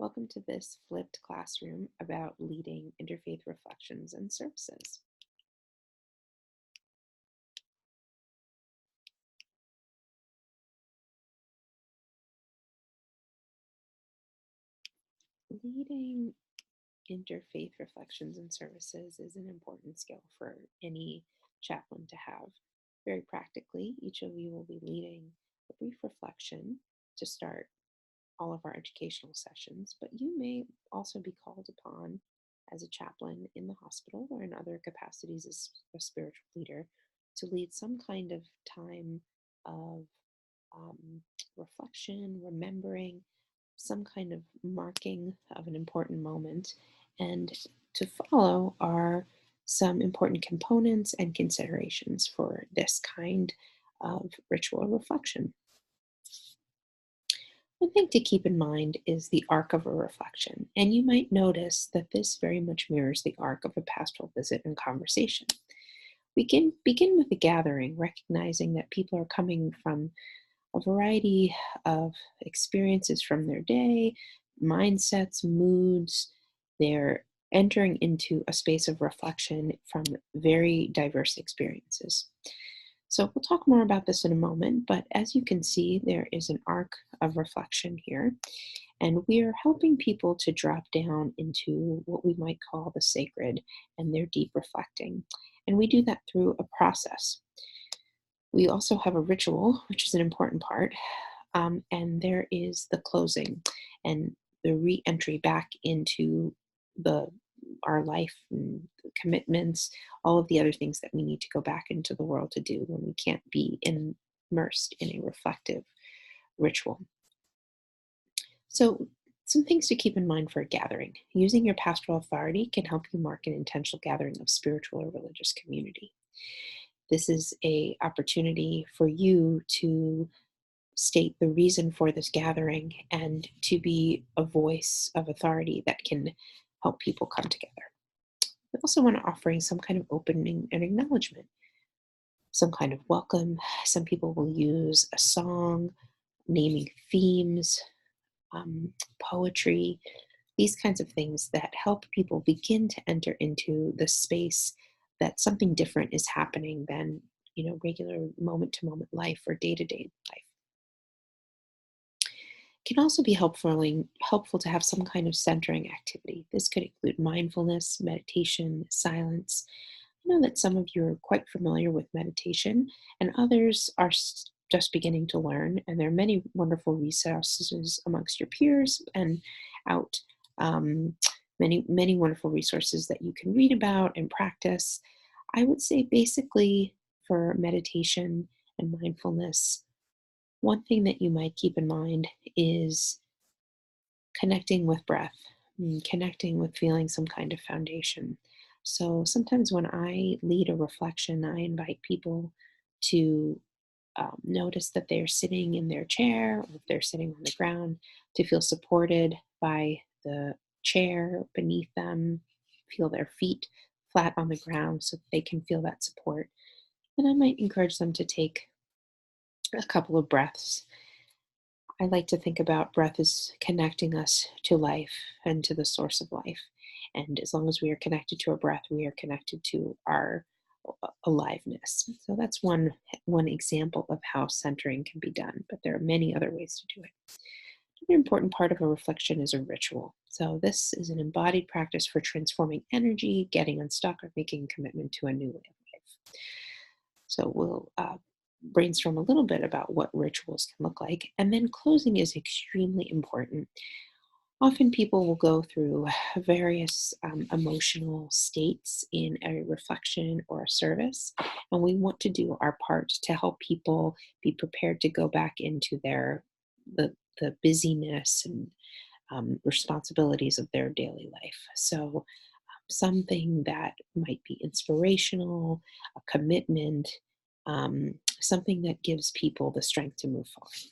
Welcome to this flipped classroom about leading interfaith reflections and services. Leading interfaith reflections and services is an important skill for any chaplain to have. Very practically, each of you will be leading a brief reflection to start all of our educational sessions, but you may also be called upon as a chaplain in the hospital or in other capacities as a spiritual leader to lead some kind of time of um, reflection, remembering, some kind of marking of an important moment. And to follow are some important components and considerations for this kind of ritual reflection. One thing to keep in mind is the arc of a reflection, and you might notice that this very much mirrors the arc of a pastoral visit and conversation. We can begin with a gathering, recognizing that people are coming from a variety of experiences from their day, mindsets, moods. They're entering into a space of reflection from very diverse experiences. So we'll talk more about this in a moment, but as you can see, there is an arc of reflection here, and we are helping people to drop down into what we might call the sacred and their deep reflecting. And we do that through a process. We also have a ritual, which is an important part, and there is the closing and the re-entry back into the our life and commitments, all of the other things that we need to go back into the world to do when we can't be immersed in a reflective ritual. So, some things to keep in mind for a gathering. Using your pastoral authority can help you mark an intentional gathering of spiritual or religious community. This is a opportunity for you to state the reason for this gathering and to be a voice of authority that can help people come together. We also want to offering some kind of opening and acknowledgement, some kind of welcome. Some people will use a song, naming themes, poetry, these kinds of things that help people begin to enter into the space that something different is happening than regular moment to moment life or day to day life. Can also be helpful to have some kind of centering activity. This could include mindfulness, meditation, silence. I know that some of you are quite familiar with meditation, and others are just beginning to learn. And there are many wonderful resources amongst your peers and out. Many wonderful resources that you can read about and practice. I would say basically for meditation and mindfulness, one thing that you might keep in mind is connecting with breath, connecting with feeling some kind of foundation. So sometimes when I lead a reflection, I invite people to notice that they're sitting in their chair, or if they're sitting on the ground, to feel supported by the chair beneath them, feel their feet flat on the ground so that they can feel that support. And I might encourage them to take a couple of breaths. I like to think about breath as connecting us to life and to the source of life. And as long as we are connected to our breath, we are connected to our aliveness. So that's one example of how centering can be done, but there are many other ways to do it. Another important part of a reflection is a ritual. So this is an embodied practice for transforming energy, getting unstuck, or making a commitment to a new way of life. So we'll brainstorm a little bit about what rituals can look like. And then closing is extremely important. Often people will go through various emotional states in a reflection or a service, and we want to do our part to help people be prepared to go back into the busyness and responsibilities of their daily life. So something that might be inspirational, a commitment, something that gives people the strength to move forward.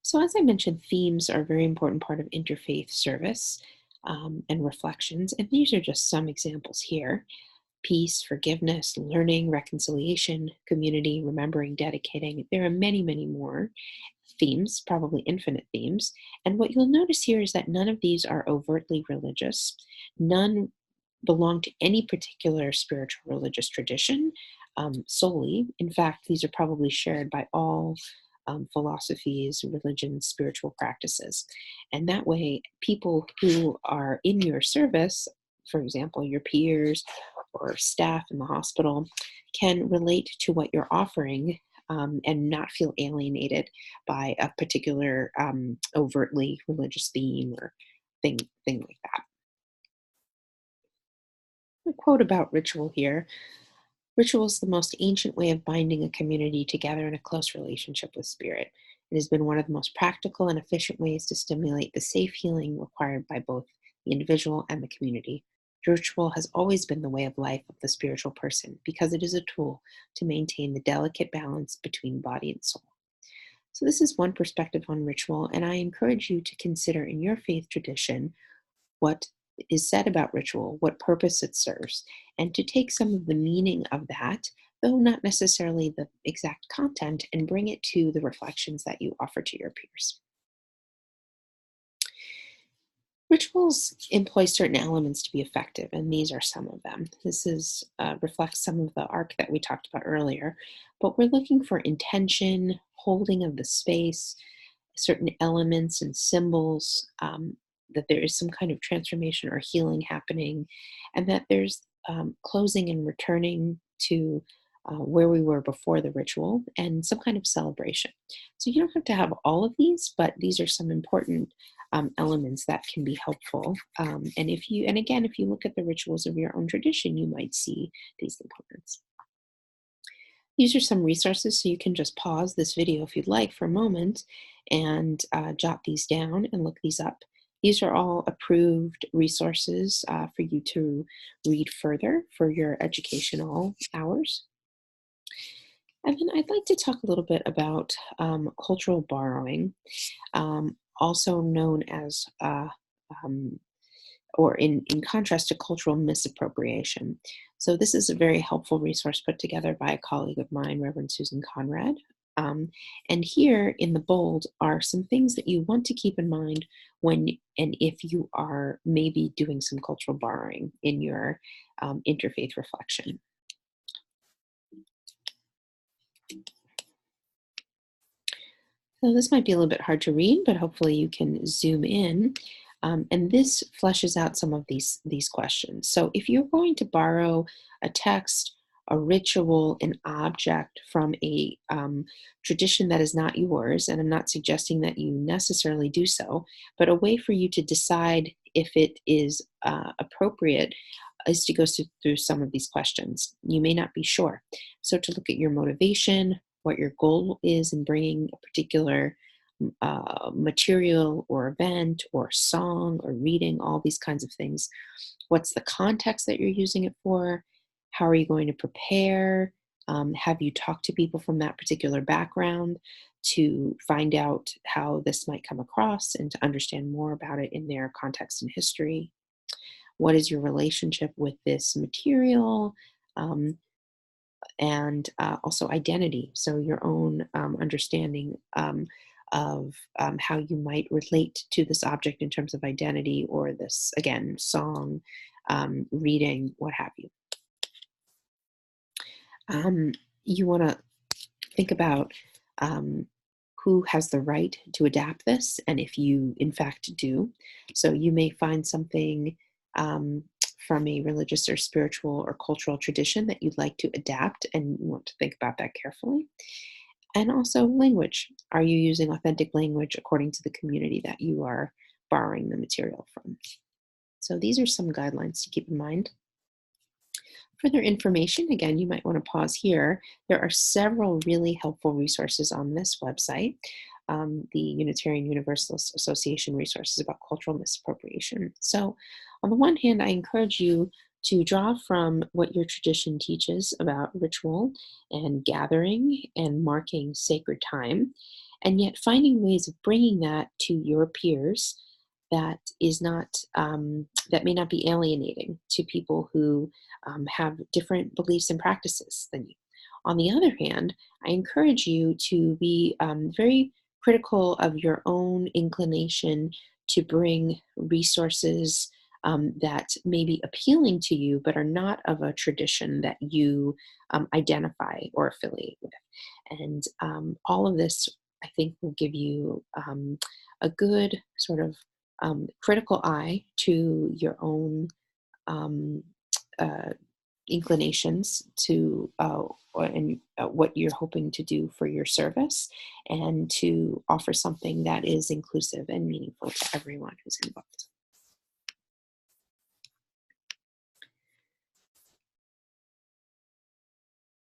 So, as I mentioned, themes are a very important part of interfaith service and reflections, and these are just some examples here: peace, forgiveness, learning, reconciliation, community, remembering, dedicating. There are many, many more. themes, probably infinite themes. And what you'll notice here is that none of these are overtly religious. None belong to any particular spiritual religious tradition solely. In fact, these are probably shared by all philosophies, religions, spiritual practices. And that way, people who are in your service, for example, your peers or staff in the hospital, can relate to what you're offering and not feel alienated by a particular overtly religious theme or thing like that. A quote about ritual here. Ritual is the most ancient way of binding a community together in a close relationship with spirit. It has been one of the most practical and efficient ways to stimulate the safe healing required by both the individual and the community. Ritual has always been the way of life of the spiritual person because it is a tool to maintain the delicate balance between body and soul. So, this is one perspective on ritual, and I encourage you to consider in your faith tradition what is said about ritual, what purpose it serves, and to take some of the meaning of that, though not necessarily the exact content, and bring it to the reflections that you offer to your peers. Rituals employ certain elements to be effective, and these are some of them. This is reflects some of the arc that we talked about earlier, but we're looking for intention, holding of the space, certain elements and symbols, that there is some kind of transformation or healing happening, and that there's closing and returning to where we were before the ritual and some kind of celebration. So you don't have to have all of these, but these are some important elements that can be helpful. And again, if you look at the rituals of your own tradition, you might see these components. These are some resources, so you can just pause this video if you'd like for a moment and jot these down and look these up. These are all approved resources for you to read further for your educational hours. And then I'd like to talk a little bit about cultural borrowing, also known as or in contrast to cultural misappropriation. So this is a very helpful resource put together by a colleague of mine, Reverend Susan Conrad. And here in the bold are some things that you want to keep in mind when and if you are maybe doing some cultural borrowing in your interfaith reflection. So this might be a little bit hard to read, but hopefully you can zoom in. And this fleshes out some of these questions. So if you're going to borrow a text, a ritual, an object from a tradition that is not yours, and I'm not suggesting that you necessarily do so, but a way for you to decide if it is appropriate is to go through some of these questions. You may not be sure. So to look at your motivation, what your goal is in bringing a particular material or event or song or reading, all these kinds of things. What's the context that you're using it for? How are you going to prepare? Have you talked to people from that particular background to find out how this might come across and to understand more about it in their context and history? What is your relationship with this material? And also identity. So your own understanding of how you might relate to this object in terms of identity or this, again, song, reading, what have you. You want to think about who has the right to adapt this, and if you, in fact, do. So you may find something from a religious or spiritual or cultural tradition that you'd like to adapt, and you want to think about that carefully. And also language. Are you using authentic language according to the community that you are borrowing the material from? So these are some guidelines to keep in mind. Further information, again, you might want to pause here. There are several really helpful resources on this website, the Unitarian Universalist Association resources about cultural misappropriation. So on the one hand, I encourage you to draw from what your tradition teaches about ritual and gathering and marking sacred time, and yet finding ways of bringing that to your peers that is not that may not be alienating to people who have different beliefs and practices than you. On the other hand, I encourage you to be very critical of your own inclination to bring resources that may be appealing to you, but are not of a tradition that you identify or affiliate with. And all of this, I think, will give you a good sort of critical eye to your own um, uh, inclinations to and what you're hoping to do for your service, and to offer something that is inclusive and meaningful to everyone who's involved.